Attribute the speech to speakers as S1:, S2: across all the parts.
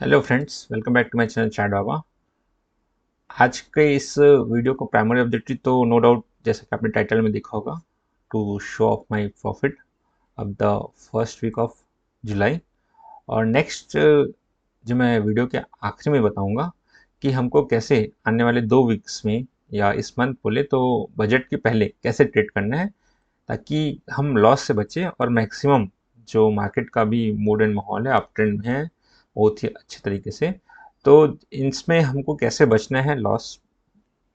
S1: Hello friends, welcome back to my channel chat Baba. आज के इस वीडियो का प्राइमरी ऑब्जेक्टिव तो नो डाउट, जैसा कि आपने टाइटल में देखा होगा, to show off my profit of the first week of July. और नेक्स्ट जो मैं वीडियो के आखिरी में बताऊंगा कि हमको कैसे आने वाले 2 वीक्स में या इस मंथ बोले तो बजट के पहले कैसे ट्रेड करना है, ताकि हम लॉस से बचें और मैक्सिमम जो मार्केट का भी मूड एंड माहौल है, अप ट्रेंड में है बहुत ही अच्छे तरीके से। तो इसमें हमको कैसे बचना है लॉस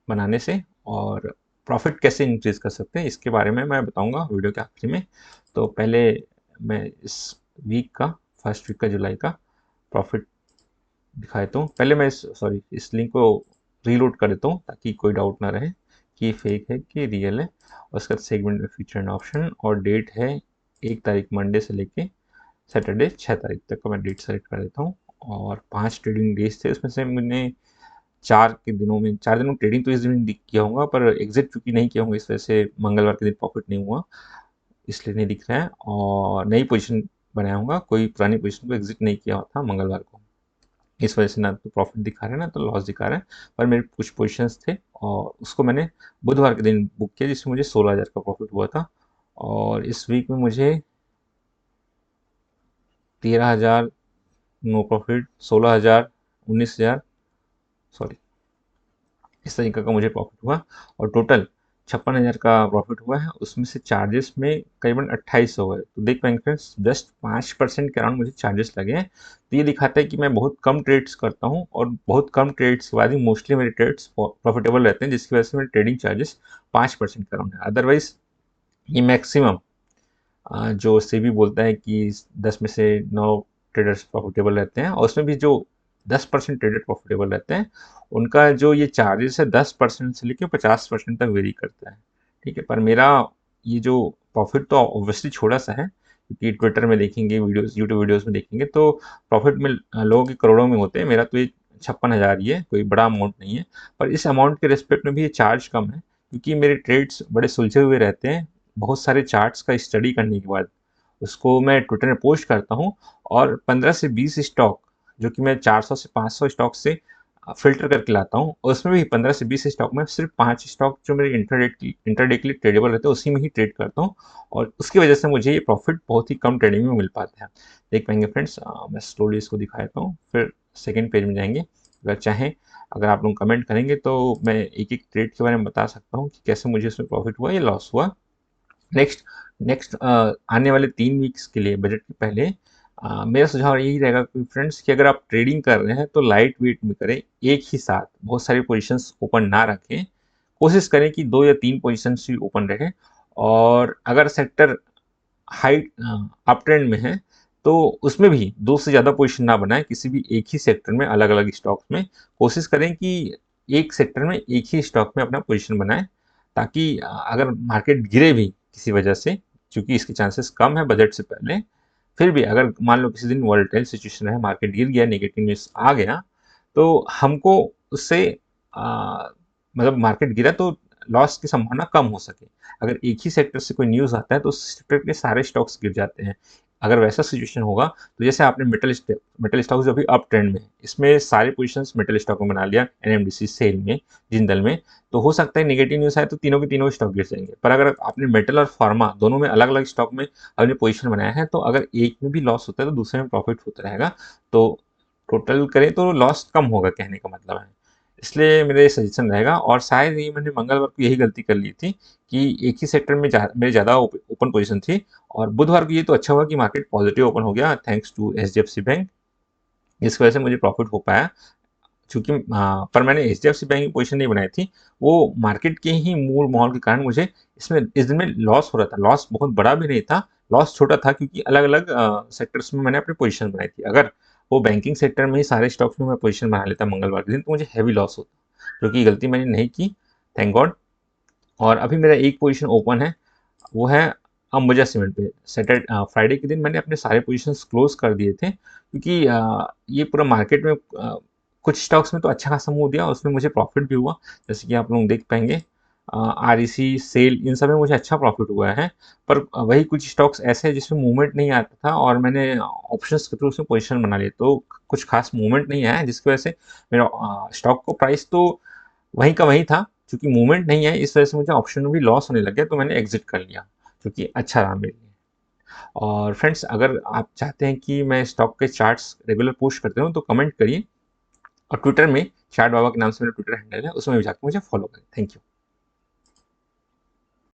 S1: बनाने से और प्रॉफिट कैसे इंक्रीज कर सकते हैं, इसके बारे में मैं बताऊंगा वीडियो के आखिरी में। तो पहले मैं इस वीक का, फर्स्ट वीक का जुलाई का प्रॉफिट दिखा देता हूँ। पहले मैं इस लिंक को रीलोड कर देता हूँ ताकि कोई डाउट ना रहे कि फेक है कि रियल है। और उसका सेगमेंट में फीचर एंड ऑप्शन और डेट है 1 तारीख मंडे से लेके सैटरडे 6 तारीख तक का मैं डेट सेलेक्ट कर देता हूँ। और 5 ट्रेडिंग डेज थे, उसमें से मैंने 4 दिनों ट्रेडिंग तो इस दिन किया होगा, पर एग्जिट चूंकि नहीं किया होगा इस वजह से मंगलवार के दिन प्रॉफिट नहीं हुआ, इसलिए नहीं दिख रहा है। और नई पोजीशन बनाया होगा, कोई पुरानी पोजीशन को एग्जिट नहीं किया था मंगलवार को, इस वजह से ना तो प्रॉफिट दिखा रहा है ना तो लॉस दिखा रहा है। पर मेरे कुछ पोजीशंस थे और उसको मैंने बुधवार के दिन बुक किया, जिसमें मुझे 16,000 का प्रॉफिट हुआ था। और इस वीक में मुझे 13,000 नो प्रॉफिट, 16,000, 19,000, सॉरी, इस तरीके का मुझे प्रॉफिट हुआ। और टोटल 56,000 का प्रॉफिट हुआ है। उसमें से चार्जेस में करीबन 2800 हुए, तो देख पाएंगे फ्रेंड्स, जस्ट 5% के अराउंड मुझे चार्जेस लगे हैं। तो ये दिखाता है कि मैं बहुत कम ट्रेड्स करता हूँ और बहुत कम ट्रेड्स के बाद ही मोस्टली मेरे ट्रेड्स प्रॉफिटेबल रहते हैं, जिसकी वजह से मेरे ट्रेडिंग चार्जेस 5% के अराउंड है। अदरवाइज ये मैक्सिमम जो सेबी बोलता है कि 10 में से 9 ट्रेडर्स प्रॉफिटेबल रहते हैं, और उसमें भी जो 10% ट्रेडर प्रॉफिटेबल रहते हैं उनका जो ये चार्जेस है 10% से लेकर 50% तक वेरी करता है। ठीक है, पर मेरा ये जो प्रॉफिट तो ऑब्वियसली छोटा सा है, क्योंकि ट्विटर में देखेंगे, वीडियोस, यूट्यूब वीडियोस में देखेंगे तो प्रॉफिट में लोगों के करोड़ों में होते हैं। मेरा तो ये 56,000 ही है, कोई बड़ा अमाउंट नहीं है। पर इस अमाउंट के रिस्पेक्ट में भी ये चार्ज कम है, क्योंकि मेरे ट्रेड्स बड़े सुलझे हुए रहते हैं। बहुत सारे चार्ट्स का स्टडी करने के बाद उसको मैं ट्विटर में पोस्ट करता हूँ, और 15 से 20 स्टॉक जो कि मैं 400 से 500 स्टॉक से फिल्टर करके लाता हूँ, और उसमें भी 15 से 20 स्टॉक में सिर्फ 5 स्टॉक जो मेरे इंटरडे के लिए ट्रेडेबल रहते हैं उसी में ही ट्रेड करता हूँ। और उसकी वजह से मुझे ये प्रॉफिट बहुत ही कम ट्रेडिंग में मिल पाता है। देख पाएंगे फ्रेंड्स, मैं स्लोली इसको दिखा देता हूँ, फिर सेकेंड पेज में जाएंगे। अगर चाहें, अगर आप लोग कमेंट करेंगे तो मैं एक एक ट्रेड के बारे में बता सकता हूँ कि कैसे मुझे इसमें प्रॉफिट हुआ या लॉस हुआ। नेक्स्ट नेक्स्ट आने वाले 3 वीक्स के लिए बजट के पहले मेरा सुझाव यही रहेगा कि फ्रेंड्स, कि अगर आप ट्रेडिंग कर रहे हैं तो लाइट वेट में करें, एक ही साथ बहुत सारी पोजीशंस ओपन ना रखें। कोशिश करें कि 2 या 3 पोजीशंस ही ओपन रखें। और अगर सेक्टर हाई अप ट्रेंड में है तो उसमें भी 2 से ज़्यादा पोजीशन ना बनाएं, किसी भी एक ही सेक्टर में, अलग अलग स्टॉक्स में। कोशिश करें कि एक सेक्टर में एक ही स्टॉक में अपना पोजीशन बनाएं, ताकि अगर मार्केट गिरे भी किसी वजह से, क्योंकि इसके चांसेस कम है बजट से पहले, फिर भी अगर मान लो किसी दिन वोलेटाइल सिचुएशन है, मार्केट गिर गया, नेगेटिव न्यूज आ गया, तो हमको उससे मतलब मार्केट गिरा तो लॉस की संभावना कम हो सके। अगर एक ही सेक्टर से कोई न्यूज़ आता है तो उस सेक्टर के सारे स्टॉक्स गिर जाते हैं। अगर वैसा सिचुएशन होगा तो जैसे आपने मेटल स्टॉक जो अभी अप ट्रेंड में है, इसमें सारे पोजीशंस मेटल स्टॉक में बना लिया, एनएमडीसी, सेल में, जिंदल में, तो हो सकता है नेगेटिव न्यूज़ आए तो तीनों के तीनों स्टॉक गिर जाएंगे। पर अगर आपने मेटल और फार्मा दोनों में अलग अलग स्टॉक में अपनी पोजीशन बनाया है, तो अगर एक में भी लॉस होता है तो दूसरे में प्रॉफिट होता रहेगा। तो टोटल करें तो लॉस कम होगा, कहने का मतलब है। इसलिए मेरा ये सजेशन रहेगा। और शायद ये मैंने मंगलवार को यही गलती कर ली थी कि एक ही सेक्टर में मेरे ज़्यादा ओपन पोजीशन थी। और बुधवार को ये तो अच्छा हुआ कि मार्केट पॉजिटिव ओपन हो गया, थैंक्स टू एचडीएफसी बैंक, इसकी वजह से मुझे प्रॉफिट हो पाया। चूंकि पर मैंने एचडीएफसी बैंक की पोजीशन नहीं बनाई थी, वो मार्केट के ही मूल माहौल के कारण मुझे इसमें इस दिन में लॉस हो रहा था। लॉस बहुत बड़ा भी नहीं था, लॉस छोटा था, क्योंकि अलग अलग सेक्टर्स में मैंने अपनी पोजीशन बनाई थी। अगर वो बैंकिंग सेक्टर में ही सारे स्टॉक्स में मैं पोजीशन बना लेता मंगलवार के दिन, तो मुझे हैवी लॉस होता, जो कि गलती मैंने नहीं की, थैंक गॉड। और अभी मेरा एक पोजीशन ओपन है, वो है अंबुजा सीमेंट पे। फ्राइडे के दिन मैंने अपने सारे पोजीशंस क्लोज कर दिए थे, क्योंकि ये पूरा मार्केट में कुछ स्टॉक्स में तो अच्छा खासा मूव दिया, उसमें मुझे प्रॉफिट भी हुआ, जैसे कि आप लोग देख पाएंगे। REC, सेल, इन सब में मुझे अच्छा प्रॉफिट हुआ है। पर वही कुछ स्टॉक्स ऐसे हैं जिसमें मूवमेंट नहीं आता था और मैंने ऑप्शंस के थ्रू उसमें पोजीशन बना ली, तो कुछ खास मूवमेंट नहीं आया, जिसकी वजह से मेरा स्टॉक को प्राइस तो वहीं का वहीं था, क्योंकि मूवमेंट नहीं है इस वजह से मुझे ऑप्शन में भी लॉस होने लग गया, तो मैंने एग्जिट कर लिया, जो कि अच्छा रहा मेरे लिए। और फ्रेंड्स, अगर आप चाहते हैं कि मैं स्टॉक के चार्ट्स रेगुलर पोस्ट करते रहूँ तो कमेंट करिए, और ट्विटर में चार्ट बाबा के नाम से मेरा ट्विटर हैंडल है, उसमें भी जाकर मुझे फॉलो करें। Thank you.